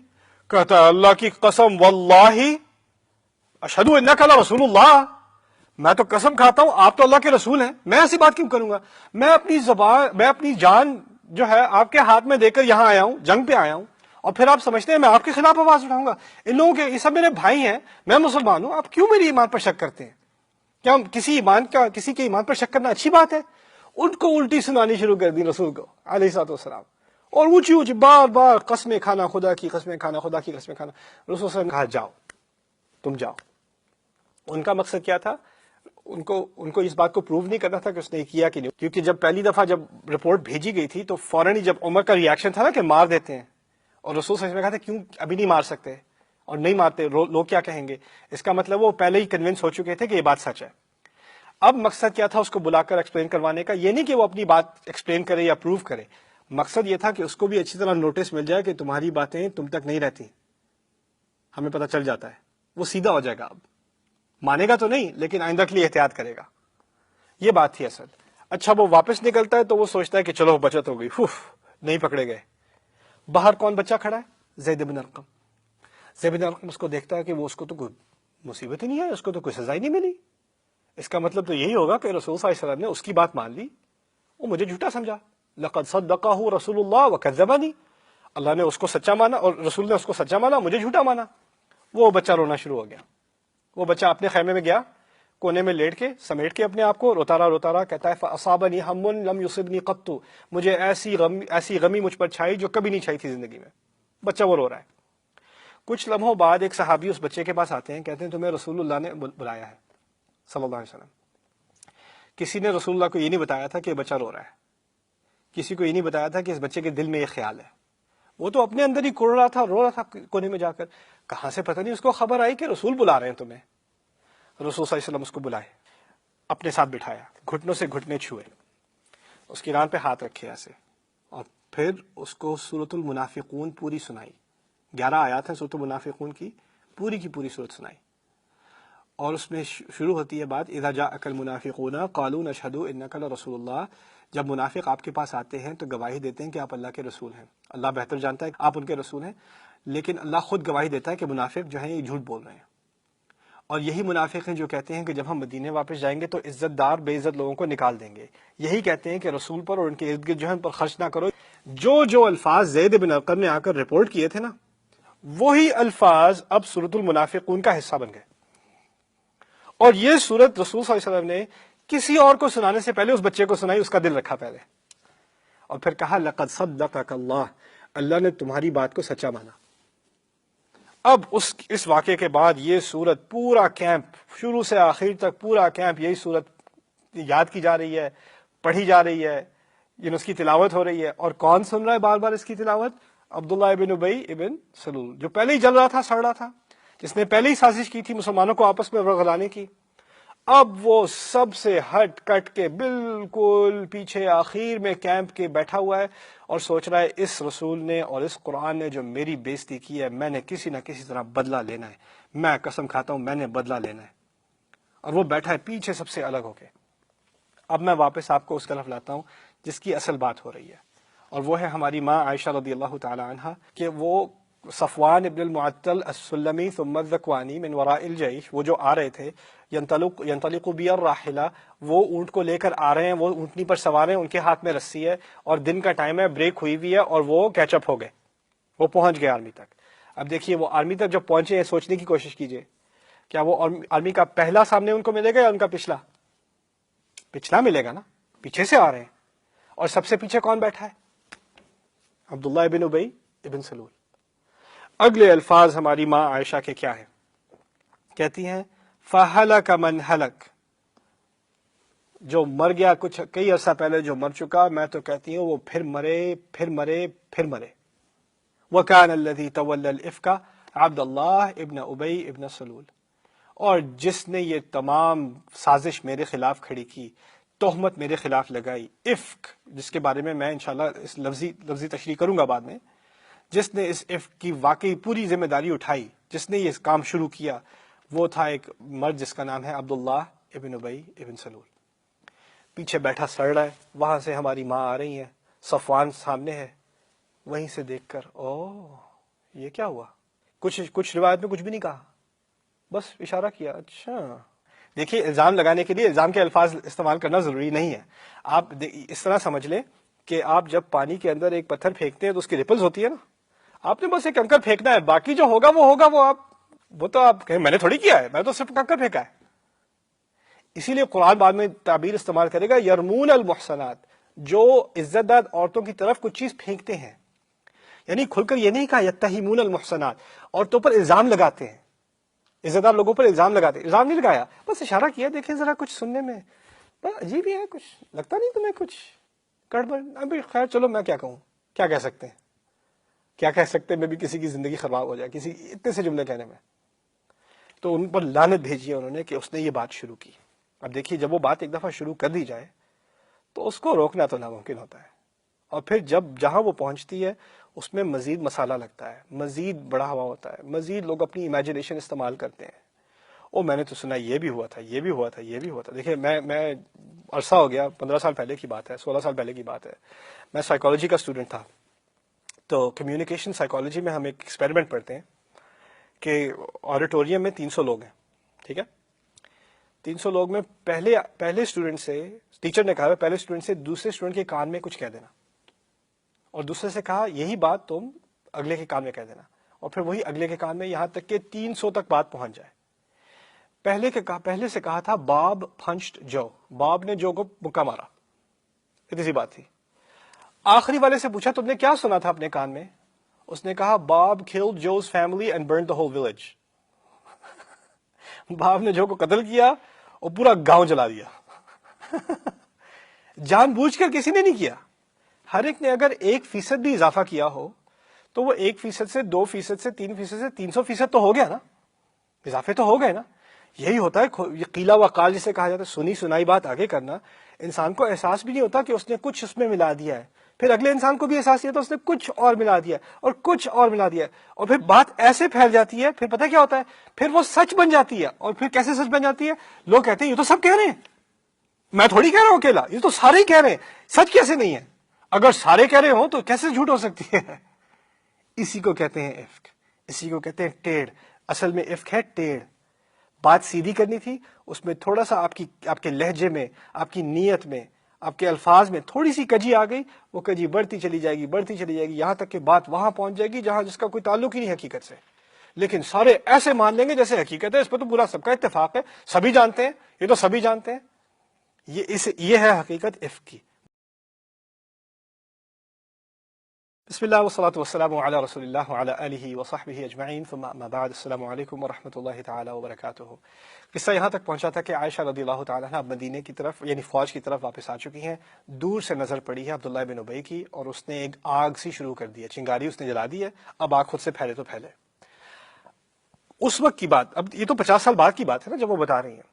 کہتا ہے اللہ کی قسم واللہ اشہد انک لرسول اللہ, میں تو قسم کھاتا ہوں آپ تو اللہ کے رسول ہیں, میں ایسی بات کیوں کروں گا؟ میں اپنی جان جو ہے آپ کے ہاتھ میں دے کر یہاں آیا ہوں, جنگ پہ آیا ہوں, اور پھر آپ سمجھتے ہیں میں آپ کے خلاف آواز اٹھاؤں گا؟ ان لوگوں کے, یہ سب میرے بھائی ہیں, میں مسلمان ہوں, آپ کیوں میری ایمان پر شک کرتے ہیں؟ کیا کسی کے ایمان پر شک کرنا اچھی بات ہے؟ ان کو الٹی سنانی شروع کر دی رسول کو علیہ الصلوۃ والسلام, اور اونچی بار بار قسمیں کھانا خدا کی, قسمیں کھانا خدا کی, قسمیں کھانا. رسول صلی اللہ علیہ وسلم نے کہا جاؤ, تم جاؤ. ان کا مقصد کیا تھا؟ ان کو اس بات کو پروو نہیں کرنا تھا کہ اس نے کیا کہ نہیں, کیونکہ جب پہلی دفعہ جب رپورٹ بھیجی گئی تھی تو فوراً ہی جب عمر کا ریاکشن تھا نا کہ مار دیتے ہیں, اور رسول صلی اللہ علیہ وسلم نے کہا تھا کیوں ابھی نہیں مار سکتے, اور نہیں مارتے لوگ کیا کہیں گے, اس کا مطلب وہ پہلے ہی کنونس ہو چکے تھے کہ یہ بات سچ ہے. اب مقصد کیا تھا اس کو بلا کر ایکسپلین کروانے کا؟ یہ نہیں کہ وہ اپنی بات ایکسپلین کرے یا پروو کرے, مقصد یہ تھا کہ اس کو بھی اچھی طرح نوٹس مل جائے کہ تمہاری باتیں تم تک نہیں رہتی, ہمیں پتہ چل جاتا ہے, وہ سیدھا ہو جائے گا. اب مانے گا تو نہیں, لیکن آئندہ کے لیے احتیاط کرے گا. یہ بات تھی اصل. اچھا, وہ واپس نکلتا ہے تو وہ سوچتا ہے کہ چلو بچت ہو گئی, نہیں پکڑے گئے. باہر کون بچہ کھڑا ہے؟ زید بن ارقم. زید بن ارقم اس کو دیکھتا ہے کہ وہ اس کو تو کوئی مصیبت ہی نہیں ہے, اس کو تو کوئی سزا ہی نہیں ملی. اس کا مطلب تو یہی ہوگا کہ رسول صلی اللہ علیہ وسلم نے اس کی بات مان لی, وہ مجھے جھوٹا سمجھا. لقد صدقہ رسول اللہ وکذبنی, اللہ نے اس کو سچا مانا اور رسول نے اس کو سچا مانا, مجھے جھوٹا مانا. وہ بچہ رونا شروع ہو گیا. وہ بچہ اپنے خیمے میں گیا, کونے میں لیٹ کے سمیٹ کے اپنے آپ کو روتا رہا کہتا ہے فاصابنی ہم لم یصبنی قط, مجھے ایسی غمی مجھ پر چھائی جو کبھی نہیں چھائی تھی زندگی میں. بچہ وہ رو رہا ہے. کچھ لمحوں بعد ایک صحابی اس بچے کے پاس آتے ہیں, کہتے ہیں تمہیں رسول اللہ نے بلایا ہے. صلی اللہ علیہ وسلم. کسی نے رسول اللہ کو یہ نہیں بتایا تھا کہ بچہ رو رہا ہے، کسی کو یہ نہیں بتایا تھا کہ اس بچے کے دل میں یہ خیال ہے. وہ تو اپنے اندر ہی کڑ رہا تھا، رو رہا تھا کونے میں جا کر. کہاں سے پتہ نہیں اس کو خبر آئی کہ رسول بلا رہے ہیں تمہیں. رسول صلی اللہ علیہ وسلم اس کو بلائے، اپنے ساتھ بٹھایا، گھٹنوں سے گھٹنے چھوئے، اس کی ران پہ ہاتھ رکھے ایسے، اور پھر اس کو سورۃ المنافقون پوری سنائی. 11 آیات ہیں سورۃ المنافقون کی پوری سورۃ سنائی. اور اس میں شروع ہوتی ہے بات اذا جاءک المنافقون قالوا نشهد انک لرسول اللہ. جب منافق آپ کے پاس آتے ہیں تو گواہی دیتے ہیں کہ آپ اللہ کے رسول ہیں. اللہ بہتر جانتا ہے کہ آپ ان کے رسول ہیں، لیکن اللہ خود گواہی دیتا ہے کہ منافق جو ہیں یہ جھوٹ بول رہے ہیں. اور یہی منافق ہیں جو کہتے ہیں کہ جب ہم مدینے واپس جائیں گے تو عزت دار بے عزت لوگوں کو نکال دیں گے. یہی کہتے ہیں کہ رسول پر اور ان کے ارد گرد جو ہے ان پر خرچ نہ کرو. جو الفاظ زید بن ارقم نے آ کر رپورٹ کیے تھے نا، وہی الفاظ اب سورۃ المنافقون کا حصہ بن گئے. اور یہ سورت رسول صلی اللہ علیہ وسلم نے کسی اور کو سنانے سے پہلے اس بچے کو سنائی، اس کا دل رکھا پہلے، اور پھر کہا لقد صدقک اللہ، اللہ نے تمہاری بات کو سچا مانا. اب اس واقعے کے بعد یہ سورت پورا کیمپ شروع سے آخر تک پورا کیمپ یہی سورت یاد کی جا رہی ہے، پڑھی جا رہی ہے، اس کی تلاوت ہو رہی ہے. اور کون سن رہا ہے بار بار اس کی تلاوت؟ عبداللہ ابن ابی ابن سلول، جو پہلے ہی جل رہا تھا، سڑ رہا تھا، جس نے پہلے ہی سازش کی تھی مسلمانوں کو آپس میں ورغلانے کی. اب وہ سب سے ہٹ کٹ کے بالکل پیچھے آخر میں کیمپ کے بیٹھا ہوا ہے اور سوچ رہا ہے اس رسول نے اور اس قرآن نے جو میری بےزتی کی ہے، میں نے کسی نہ کسی طرح بدلہ لینا ہے. میں قسم کھاتا ہوں میں نے بدلہ لینا ہے. اور وہ بیٹھا ہے پیچھے سب سے الگ ہو کے. اب میں واپس آپ کو اس طرف لاتا ہوں جس کی اصل بات ہو رہی ہے، اور وہ ہے ہماری ماں عائشہ رضی اللہ تعالی عنہا، کہ وہ صفوان ابن المعطل السلمی ثم الذکوانی من وراء الجیش، وہ جو آ رہے تھے ینطلق بی الراحلہ، وہ اونٹ کو لے کر آ رہے ہیں، وہ اونٹنی پر سوار ہیں، ان کے ہاتھ میں رسی ہے اور دن کا ٹائم ہے، بریک ہوئی ہوئی ہے، اور وہ کیچ اپ ہو گئے، وہ پہنچ گئے آرمی تک. اب دیکھیے وہ آرمی تک جب پہنچے ہیں، سوچنے کی کوشش کیجئے، کیا وہ آرمی کا پہلا سامنے ان کو ملے گا یا ان کا پچھلا ملے گا نا؟ پیچھے سے آ رہے ہیں، اور سب سے پیچھے کون بیٹھا ہے؟ عبداللہ ابن ابی ابن سلول. اگلے الفاظ ہماری ماں عائشہ کے کیا ہیں؟ کہتی ہیں فَهَلَكَ مَنْ هَلَكَ، جو مر گیا کئی عرصہ پہلے جو مر چکا، میں تو کہتی ہوں وہ پھر مرے پھر مرے پھر مرے. وَكَانَ الَّذِي تَوَلَّى الْإِفْكَ عبد اللہ ابن ابی ابن سلول، اور جس نے یہ تمام سازش میرے خلاف کھڑی کی، تہمت میرے خلاف لگائی، افک، جس کے بارے میں انشاءاللہ اس لفظی تشریح کروں گا بعد میں، جس نے اس افک کی واقعی پوری ذمہ داری اٹھائی، جس نے یہ کام شروع کیا، وہ تھا ایک مرد جس کا نام ہے عبداللہ ابن ابی ابن سلول. پیچھے بیٹھا سڑ رہا ہے، وہاں سے ہماری ماں آ رہی ہیں، صفوان سامنے ہے، وہیں سے دیکھ کر یہ کیا ہوا؟ کچھ روایت میں کچھ بھی نہیں کہا، بس اشارہ کیا. اچھا دیکھیے، الزام لگانے کے لیے الزام کے الفاظ استعمال کرنا ضروری نہیں ہے. آپ اس طرح سمجھ لیں کہ آپ جب پانی کے اندر ایک پتھر پھینکتے ہیں تو اس کی ریپلز ہوتی ہے نا، آپ نے بس ایک کنکر پھینکنا ہے، باقی جو ہوگا وہ تو آپ کہیں میں نے تھوڑی کیا ہے، میں تو صرف کنکر پھینکا ہے. اسی لیے قرآن بعد میں تعبیر استعمال کرے گا یرمون المحصنات، جو عزت دار عورتوں کی طرف کچھ چیز پھینکتے ہیں. یعنی کھل کر یہ نہیں کہا یتہمون المحصنات، عورتوں پر الزام لگاتے ہیں، عزت دار لوگوں پر الزام لگاتے ہیں. الزام نہیں لگایا، بس اشارہ کیا، دیکھیں ذرا کچھ سننے میں بس عجیب ہی ہے، کچھ لگتا نہیں تمہیں کچھ گڑبڑ؟ ابھی خیر چلو میں کیا کہوں، کیا کہہ سکتے ہیں میں بھی کسی کی زندگی خراب ہو جائے کسی اتنے سے جملے کہنے میں. تو ان پر لعنت بھیجی ہے انہوں نے کہ اس نے یہ بات شروع کی. اب دیکھیے جب وہ بات ایک دفعہ شروع کر دی جائے تو اس کو روکنا تو ناممکن ہوتا ہے، اور پھر جہاں وہ پہنچتی ہے اس میں مزید مسالہ لگتا ہے، مزید بڑا ہوا ہوتا ہے، مزید لوگ اپنی امیجنیشن استعمال کرتے ہیں. میں نے تو سنا یہ بھی ہوا تھا، یہ بھی ہوا تھا، یہ بھی ہوا تھا. دیکھیں میں عرصہ ہو گیا، 15 سال پہلے کی بات ہے، 16 سال پہلے کی بات ہے. میں سائیکالوجی کا اسٹوڈنٹ تھا، تو کمیونیکیشن سائیکالوجی میں ہم ایک ایکسپیریمنٹ پڑھتے ہیں کہ آڈیٹوریم میں 300 لوگ ہیں، ٹھیک ہے. 300 لوگ میں پہلے اسٹوڈنٹ سے ٹیچر نے کہا پہلے اسٹوڈنٹ سے دوسرے اسٹوڈنٹ کے کان میں کچھ کہہ دینا، اور دوسرے سے کہا یہی بات تم اگلے کے کان میں کہہ دینا، اور پھر وہی اگلے کے کان میں، یہاں تک کہ 300 تک بات پہنچ جائے. پہلے سے کہا تھا باب پنچڈ جو، باب نے جو کو مکہ مارا، اتنی سی بات تھی. آخری والے سے پوچھا تم نے کیا سنا تھا اپنے کان میں؟ اس نے کہا باب killed Joe's family and burned the whole village. باب نے جو کو قتل کیا اور پورا گاؤں جلا دیا. جان بوجھ کر کسی نے نہیں کیا. ہر ایک نے اگر 1% بھی اضافہ کیا ہو تو وہ 1% سے 2% سے 3% سے 300% تو ہو گیا نا, اضافے تو ہو گئے نا. یہی ہوتا ہے یہ قیل و قال جسے کہا جاتا ہے, سنی سنائی بات آگے کرنا. انسان کو احساس بھی نہیں ہوتا کہ اس نے کچھ اس میں ملا دیا ہے, پھر اگلے انسان کو بھی احساس نہیں ہوتا اس نے کچھ اور ملا دیا اور کچھ اور ملا دیا, اور پھر بات ایسے پھیل جاتی ہے. پھر پتہ کیا ہوتا ہے, پھر وہ سچ بن جاتی ہے. اور پھر کیسے سچ بن جاتی ہے؟ لوگ کہتے ہیں یہ تو سب کہہ رہے ہیں, میں تھوڑی کہہ رہا ہوں اکیلا, یہ تو سارے ہی کہہ رہے ہیں, سچ کیسے نہیں ہے؟ اگر سارے کہہ رہے ہوں تو کیسے جھوٹ ہو سکتی ہے؟ اسی کو کہتے ہیں افک, اسی کو کہتے ہیں ٹیڑھ. اصل میں افک ہے ٹیڑھ. بات سیدھی کرنی تھی, اس میں تھوڑا سا آپ کے لہجے میں, آپ کی نیت میں, آپ کے الفاظ میں تھوڑی سی کجی آ گئی, وہ کجی بڑھتی چلی جائے گی, بڑھتی چلی جائے گی, یہاں تک کہ بات وہاں پہنچ جائے گی جہاں جس کا کوئی تعلق ہی نہیں حقیقت سے. لیکن سارے ایسے مان لیں گے جیسے حقیقت ہے, اس پہ تو پورا سب کا اتفاق ہے, سبھی جانتے ہیں, یہ تو سبھی جانتے ہیں. یہ ہے حقیقت افک کی. بسم اللہ والصلاة والسلام علی رسول اللہ وعلی آلہ وصحبہ اجمعین, ثم اما بعد, السلام علیکم ورحمۃ اللہ تعالی وبرکاتہ. قصہ یہاں تک پہنچا تھا کہ عائشہ رضی اللہ تعالیٰ عنہ مدینے کی طرف یعنی فوج کی طرف واپس آ چکی ہیں. دور سے نظر پڑی ہے عبداللہ بن ابی کی, اور اس نے ایک آگ سی شروع کر دی ہے, چنگاری اس نے جلا دی ہے. اب آگ خود سے پھیلے تو پھیلے. اس وقت کی بات, اب یہ تو 50 سال بعد کی بات ہے نا جب وہ بتا رہی ہیں.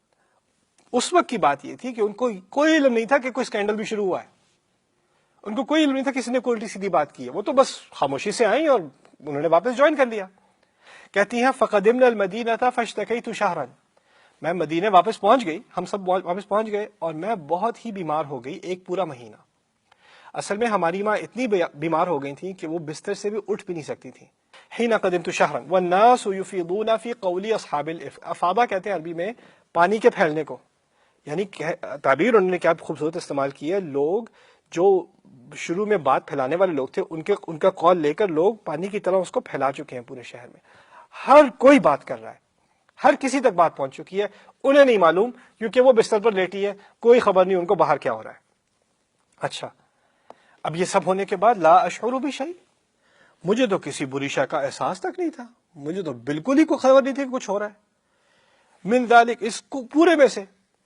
اس وقت کی بات یہ تھی کہ ان کو کوئی علم نہیں تھا کہ کوئی اسکینڈل بھی شروع ہوا ہے. ان کو کوئی علم نہیں تھا کسی نے کوئی الٹی سیدھی بات کی ہے. وہ تو بس خاموشی سے آئیں اور انہوں نے واپس جوائن کر لیا. کہتی ہیں فقدمنا المدینہ فاشتکیت شہرا, میں مدینے واپس پہنچ گئی, ہم سب واپس پہنچ گئے, اور میں بہت ہی بیمار ہو گئی ایک پورا مہینہ. اصل میں ہماری ماں اتنی بیمار ہو گئی تھی کہ وہ بستر سے بھی اٹھ بھی نہیں سکتی تھی. حین قدمت شہرا والناس یفیضون فی قول اصحاب الافک, افاضہ کہتے ہیں عربی میں پانی کے پھیلنے کو. یعنی تعبیر انہوں نے کیا خوبصورت استعمال کی ہے, لوگ جو شروع میں بات پھیلانے والے لوگ تھے ان کا قول لے کر لوگ پانی کی طرح اس کو پھیلا چکے ہیں پورے شہر میں. ہر کوئی بات کر رہا ہے, ہر کسی تک بات پہنچ چکی ہے, انہیں نہیں معلوم کیونکہ وہ بستر پر لیٹی ہے, کوئی خبر نہیں ان کو باہر کیا ہو رہا ہے. اچھا, اب یہ سب ہونے کے بعد لا اشعر بشیء, مجھے تو کسی بری شے کا احساس تک نہیں تھا, مجھے تو بالکل ہی کوئی خبر نہیں تھی کہ کچھ ہو رہا ہے. من ذالک, اس کو پورے میں سے,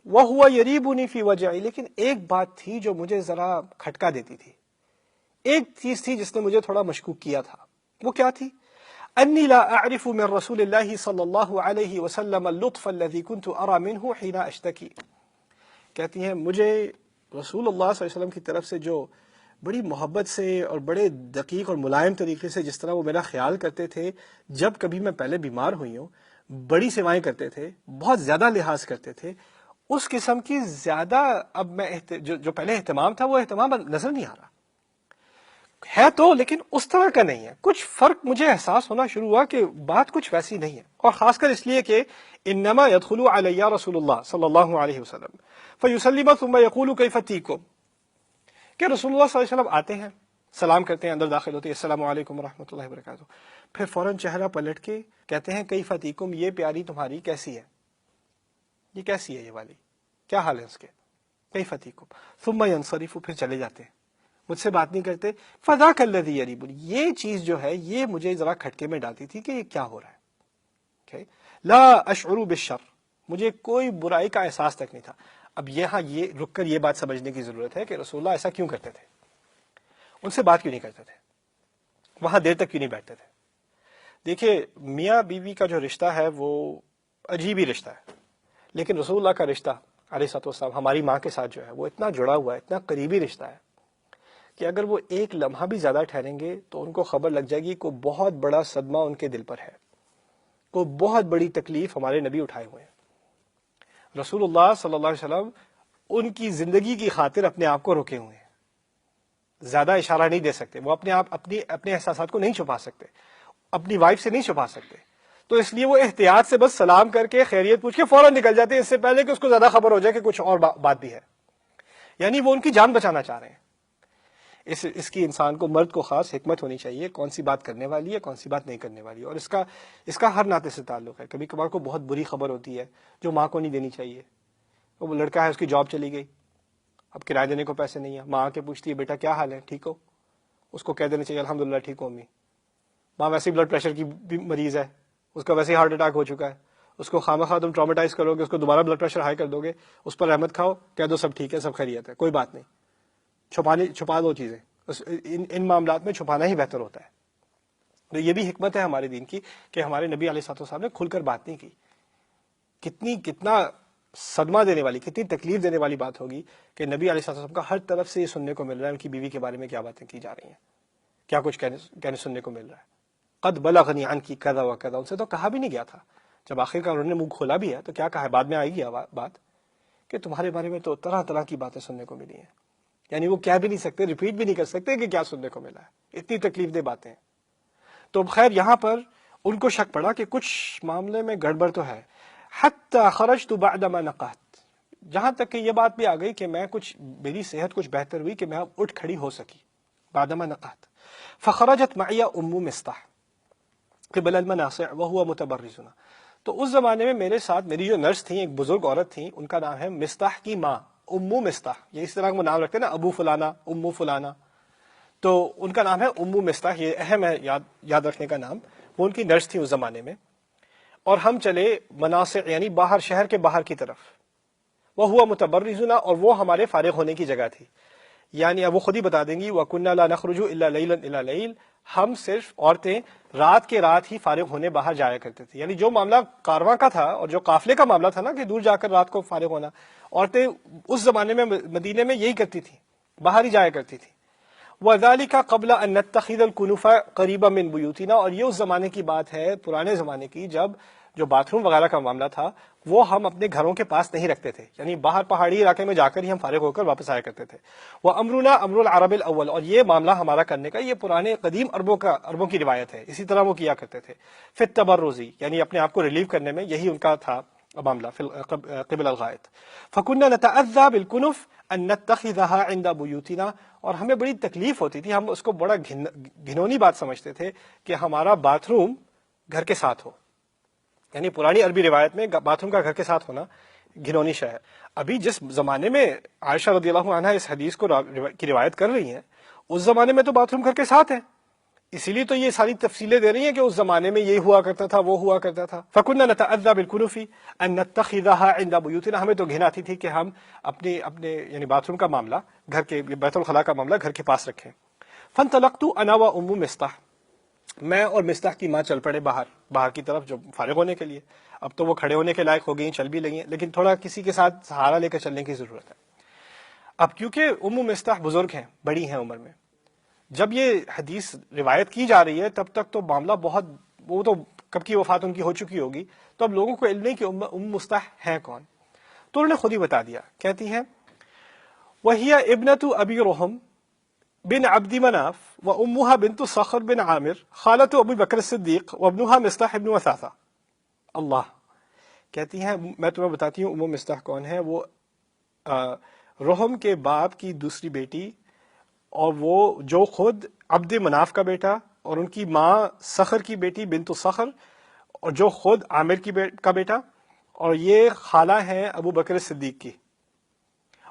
وَهُوَ يَرِيبُنِي فِي وَجْعِي, لیکن ایک بات تھی جو مجھے ذرا کھٹکا دیتی تھی, ایک چیز تھی جس نے مجھے تھوڑا مشکوک کیا تھا. وہ کیا تھی؟ انی لا اعرف من رسول اللہ صلی اللہ علیہ وسلم اللطف الذي كنت ارى منه حين اشتکی. کہتی ہیں مجھے رسول اللہ صلی اللہ علیہ وسلم کی طرف سے جو بڑی محبت سے اور بڑے دقیق اور ملائم طریقے سے جس طرح وہ میرا خیال کرتے تھے جب کبھی میں پہلے بیمار ہوئی ہوں, بڑی سیوائیں کرتے تھے, بہت زیادہ لحاظ کرتے تھے, اس قسم کی زیادہ اب میں جو پہلے اہتمام تھا وہ اہتمام نظر نہیں آ رہا ہے. تو لیکن اس طرح کا نہیں ہے, کچھ فرق مجھے احساس ہونا شروع ہوا کہ بات کچھ ویسی نہیں ہے. اور خاص کر اس لیے کہ انما يدخل علی رسول اللہ صلی اللہ علیہ وسلم فیسلم ثم یقول کیف تیکم, کہ رسول اللہ صلی اللہ علیہ وسلم آتے ہیں, سلام کرتے ہیں, اندر داخل ہوتے ہیں, السلام علیکم ورحمۃ اللہ وبرکاتہ, پھر فوراً چہرہ پلٹ کے کہتے ہیں کیف تیکم, یہ پیاری تمہاری کیسی ہے, یہ کیسی ہے, یہ والی کیا حال ہے اس کے, کیف تیکم, ثم ینصرف, پھر چلے جاتے ہیں, مجھ سے بات نہیں کرتے. فذاک الذی یریبنی, یہ چیز جو ہے یہ مجھے ذرا کھٹکے میں ڈالتی تھی کہ یہ کیا ہو رہا ہے. لا اشعر بالشر, مجھے کوئی برائی کا احساس تک نہیں تھا. اب یہاں یہ رک کر یہ بات سمجھنے کی ضرورت ہے کہ رسول اللہ ایسا کیوں کرتے تھے, ان سے بات کیوں نہیں کرتے تھے, وہاں دیر تک کیوں نہیں بیٹھتے تھے. دیکھیے میاں بیوی کا جو رشتہ ہے وہ عجیب ہی رشتہ ہے, لیکن رسول اللہ کا رشتہ علیہ الصلوۃ والسلام ہماری ماں کے ساتھ جو ہے وہ اتنا جڑا ہوا ہے, اتنا قریبی رشتہ ہے کہ اگر وہ ایک لمحہ بھی زیادہ ٹھہریں گے تو ان کو خبر لگ جائے گی کوئی بہت بڑا صدمہ ان کے دل پر ہے, کوئی بہت بڑی تکلیف ہمارے نبی اٹھائے ہوئے ہیں. رسول اللہ صلی اللہ علیہ وسلم ان کی زندگی کی خاطر اپنے آپ کو روکے ہوئے ہیں, زیادہ اشارہ نہیں دے سکتے, وہ اپنے احساسات کو نہیں چھپا سکتے, اپنی وائف سے نہیں چھپا سکتے, تو اس لیے وہ احتیاط سے بس سلام کر کے خیریت پوچھ کے فوراً نکل جاتے ہیں, اس سے پہلے کہ اس کو زیادہ خبر ہو جائے کہ کچھ اور بات بھی ہے. یعنی وہ ان کی جان بچانا چاہ رہے ہیں. اس کی انسان کو, مرد کو خاص حکمت ہونی چاہیے, کون سی بات کرنے والی ہے, کون سی بات نہیں کرنے والی ہے. اور اس کا ہر ناطے سے تعلق ہے. کبھی کبھار کو بہت بری خبر ہوتی ہے جو ماں کو نہیں دینی چاہیے. وہ لڑکا ہے, اس کی جاب چلی گئی, اب کرایہ دینے کو پیسے نہیں ہیں, ماں آ کے پوچھتی ہے بیٹا کیا حال ہے, ٹھیک ہو, اس کو کہہ دینا چاہیے الحمدللہ ٹھیک ہوں امی. ماں ویسے ہی بلڈ پریشر کی بھی مریض ہے, اس کا ویسے ہی ہارٹ اٹیک ہو چکا ہے, اس کو خامخواہ تم ٹرامیٹائز کرو گے، اس کو دوبارہ بلڈ پریشر ہائی کر دو گے، اس پر رحمت کھاؤ، کہہ دو سب ٹھیک ہے، سب خیریت ہے، کوئی بات نہیں. چھپا دو چیزیں، ان معاملات میں چھپانا ہی بہتر ہوتا ہے. تو یہ بھی حکمت ہے ہمارے دین کی کہ ہمارے نبی علیہ الصلوۃ والسلام نے کھل کر بات نہیں کی. کتنا صدمہ دینے والی، کتنی تکلیف دینے والی بات ہوگی کہ نبی علیہ الصلوۃ والسلام کا ہر طرف سے یہ سننے کو مل رہا ہے ان کی بیوی کے بارے میں کیا باتیں کی جا رہی ہیں، کیا کچھ کہنے سننے کو مل رہا ہے. قد بلغنی عنک کذا و کذا، ان سے تو کہا بھی نہیں گیا تھا. جب آخر کار انہوں نے منہ کھولا بھی ہے تو کیا کہا ہے، بعد میں آئے گی بات کہ تمہارے بارے میں تو طرح طرح کی باتیں سننے کو ملی ہیں. یعنی وہ کہہ بھی نہیں سکتے، ریپیٹ بھی نہیں کر سکتے کہ کیا سننے کو ملا ہے، اتنی تکلیف دہ باتیں ہیں. تو خیر یہاں پر ان کو شک پڑا کہ کچھ معاملے میں گڑبڑ تو ہے. حتی خرجت بعد ما نقحت، جہاں تک کہ یہ بات بھی آ گئی کہ میری صحت کچھ بہتر ہوئی کہ میں اب اٹھ کھڑی ہو سکی. بعد ما نقحت فخرجت معي ام مصطح قبل المناصع وهو متبرزنا. تو اس زمانے میں میرے ساتھ میری جو نرس تھیں، ایک بزرگ عورت تھیں، ان کا نام ہے مصطح کی ماں، ام مصطح. یہ اس طرح کا نام رکھتے ہیں نا، ابو فلانا، ام فلانا، تو ان کا نام ہے ام مصطح. یہ اہم ہے یاد رکھنے کا نام. وہ ان کی نرس تھی اس زمانے میں. اور ہم چلے مناصع یعنی باہر، شہر کے باہر کی طرف. وہ ہوا متبرزنا، اور وہ ہمارے فارغ ہونے کی جگہ تھی. یعنی اب وہ خود ہی بتا دیں گی وَكُنَّا لَا نَخْرُجُ إِلَّا لَيْلًا إِلَى لَيْلٍ، ہم صرف عورتیں رات کے رات ہی فارغ ہونے باہر جایا کرتے تھے. یعنی جو معاملہ کارواں کا تھا اور جو قافلے کا معاملہ تھا نا کہ دور جا کر رات کو فارغ ہونا، عورتیں اس زمانے میں مدینے میں یہی کرتی تھیں، باہر ہی جایا کرتی تھیں. وَذَلِكَ قَبْلَ أَن نَتَّخِذَ الْكُنُفَ قَرِيبًا مِنْ بُيُوتِنَا، اور یہ اس زمانے کی بات ہے، پرانے زمانے کی، جب جو باتھ روم وغیرہ کا معاملہ تھا وہ ہم اپنے گھروں کے پاس نہیں رکھتے تھے. یعنی باہر پہاڑی علاقے میں جا کر ہی ہم فارغ ہو کر واپس آیا کرتے تھے. وہ امرنا امر العرب الاول، اور یہ معاملہ ہمارا کرنے کا یہ پرانے قدیم عربوں کی روایت ہے، اسی طرح وہ کیا کرتے تھے. فی التبرزی، یعنی اپنے آپ کو ریلیو کرنے میں یہی ان کا تھا معاملہ. قبل الغائط فكنا نتأذى بالكنف ان نتخذها عند بيوتنا، اور ہمیں بڑی تکلیف ہوتی تھی، ہم اس کو بڑا گھنونی بات سمجھتے تھے کہ ہمارا باتھ روم گھر کے ساتھ ہو. یعنی پرانی عربی روایت میں باتھ روم کا گھر کے ساتھ ہونا گھنونی شے ہے. ابھی جس زمانے میں عائشہ رضی اللہ عنہا اس حدیث کی روایت کر رہی ہیں، اس زمانے میں تو باتھ روم گھر کے ساتھ ہے، اسی لیے تو یہ ساری تفصیلیں دے رہی ہیں کہ اس زمانے میں یہ ہوا کرتا تھا، وہ ہوا کرتا تھا. فَكُنَّا نَتَأَذَّى بِالْكُنُفِ أَن نَتَّخِذَهَا عِنْدَ بُيُوتِنَا، ہمیں تو گھن آتی تھی کہ ہم اپنے یعنی باتھ روم کا معاملہ، گھر کے بیت الخلاء کا معاملہ گھر کے پاس رکھیں. فَانْطَلَقْتُ أَنَا وَأُمُّ مِصْطَحٍ، میں اور مصطح کی ماں چل پڑے باہر کی طرف، جو فارغ ہونے کے لیے. اب تو وہ کھڑے ہونے کے لائق ہو گئی ہیں، چل بھی لگی ہیں، لیکن تھوڑا کسی کے ساتھ سہارا لے کر چلنے کی ضرورت ہے. اب کیونکہ ام مصطح بزرگ ہیں، بڑی ہیں عمر میں، جب یہ حدیث روایت کی جا رہی ہے تب تک تو معاملہ بہت، وہ تو کب کی وفات ان کی ہو چکی ہوگی، تو اب لوگوں کو علم نہیں کہ ام مصطح ہیں کون. تو انہوں نے خود ہی بتا دیا. کہتی ہیں وَهِيَ ابْنَةُ أَبِي رُحُمْ بن عبد مناف وأمها بنت صخر بن عامر خالة أبي بکر الصدیق وابنها مصطح ابن وثاثہ. اللہ. کہتی ہیں میں تمہیں بتاتی ہوں ام مصطح کون ہے. وہ رحم کے باپ کی دوسری بیٹی، اور وہ جو خود عبد مناف کا بیٹا، اور ان کی ماں صخر کی بیٹی بنت صخر، اور جو خود عامر کا بیٹا، اور یہ خالہ ہیں ابو بکر صدیق کی،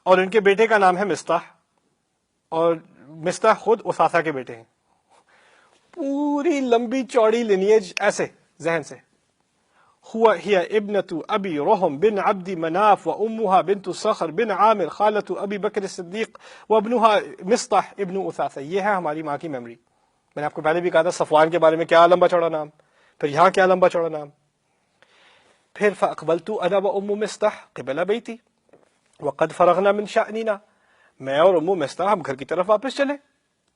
اور ان کے بیٹے کا نام ہے مصطح، اور مصطح خود اثاثہ کے بیٹے ہیں. پوری لمبی چوڑی لینیج ایسے ذہن سے. هي ابنة ابی رحم بن عبد مناف وامها بنت صخر بن عامر خالة ابی بکر الصدیق وابنها مصطح ابن اثاثہ. یہ ہے ہماری ماں کی میموری. میں نے آپ کو پہلے بھی کہا تھا صفوان کے بارے میں کیا لمبا چوڑا نام، پھر یہاں کیا لمبا چوڑا نام. پھر فاقبلت انا وام مصطح قبل بیتی وقد فرغنا من شأننا، میں اور ام مصطح ہم گھر کی طرف واپس چلے،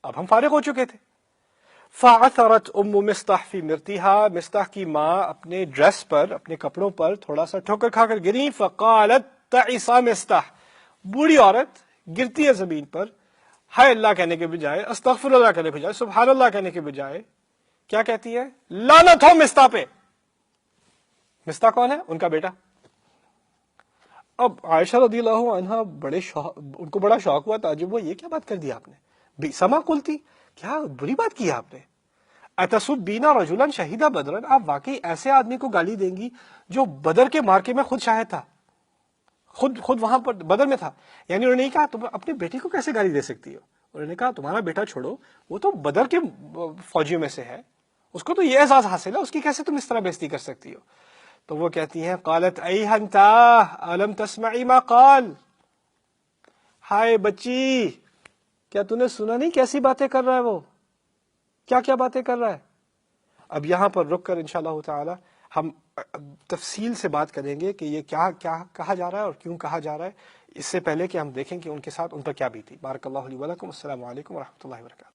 اب ہم فارغ ہو چکے تھے. فعثرت ام مصطح فی مرتها، مصطح کی ماں اپنے ڈریس پر، اپنے کپڑوں پر تھوڑا سا ٹھوکر کھا کر گری. فقالت تعس مصطح، بوڑھی عورت گرتی ہے زمین پر، ہائے اللہ کہنے کے بجائے، استغفر اللہ کہنے کے بجائے، سبحان اللہ کہنے کے بجائے کیا کہتی ہے؟ لعنت ہو مصطح پہ. مصطح کون ہے؟ ان کا بیٹا. اب عائشہ رضی اللہ عنہا ان کو بڑا شوق ہوا، تعجب ہوا، یہ کیا بات کر دی آپ نے؟ سما قلتی، کیا بری بات کی آپ نے؟ اتسبین رجلا شہید بدرن، آپ واقعی ایسے آدمی کو گالی دیں گی جو بدر کے مارکے میں خود شاہد تھا، خود وہاں پر بدر میں تھا. یعنی انہوں نے نہیں کہا تم اپنے بیٹے کو کیسے گالی دے سکتی ہو، انہوں نے کہا تمہارا بیٹا چھوڑو، وہ تو بدر کے فوجیوں میں سے ہے، اس کو تو یہ اعزاز حاصل ہے، اس کی کیسے تم اس طرح بےزتی کر سکتی ہو؟ تو وہ کہتی ہیں قالت ایھنتا الم تسمعی ما قال، ہائے بچی کیا تو نے سنا نہیں کیسی باتیں کر رہا ہے وہ، کیا کیا باتیں کر رہا ہے۔ اب یہاں پر رک کر انشاءاللہ تعالی ہم تفصیل سے بات کریں گے کہ یہ کیا کیا کہا جا رہا ہے اور کیوں کہا جا رہا ہے، اس سے پہلے کہ ہم دیکھیں کہ ان کے ساتھ ان پر کیا بیتی۔ بارک اللہ لی ولکم، السلام علیکم ورحمۃ اللہ وبرکاتہ۔